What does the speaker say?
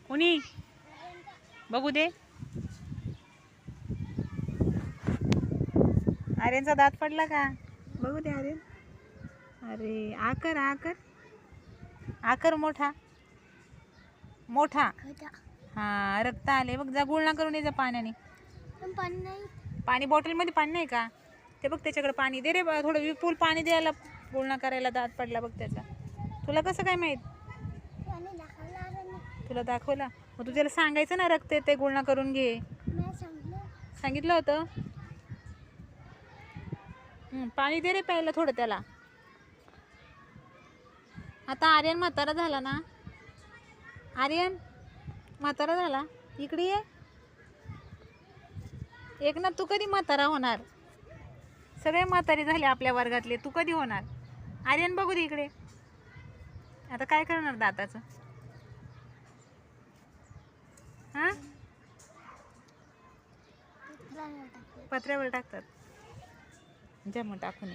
कुणी बघू दे. आर्यनचा दात पडला का? बघू दे आर्यन. अरे आकर आकर आकर मोठा मोठा. हा रक्त आले बघ. जा गुळणा करून ये जा पाण्याने. पाणी नाही. पाणी बॉटलमध्ये पाणी नाही का? ते बघ त्याच्याकडे पाणी दे रे. थोडं विपुल पाणी द्यायला गुळणा करायला. दात पडला बघ त्याचा. तुला कसं काय माहीत? तुला दाखवला मग तू त्याला सांगायचं ना रक्त येते गुळणा करून घे. सांगितलं होतं. पाणी दे रे प्यायला थोडं त्याला. आता आर्यन म्हातारा झाला ना. आर्यन म्हातारा झाला. इकडे ये. एक ना तू कधी म्हातारा होणार? सगळे म्हातारे झाले आपल्या वर्गातले. तू कधी होणार? आर्यन बघू दे इकडे. आता काय करणार दाताचं? हां पत्र्यावर टाकतात. जम टाकून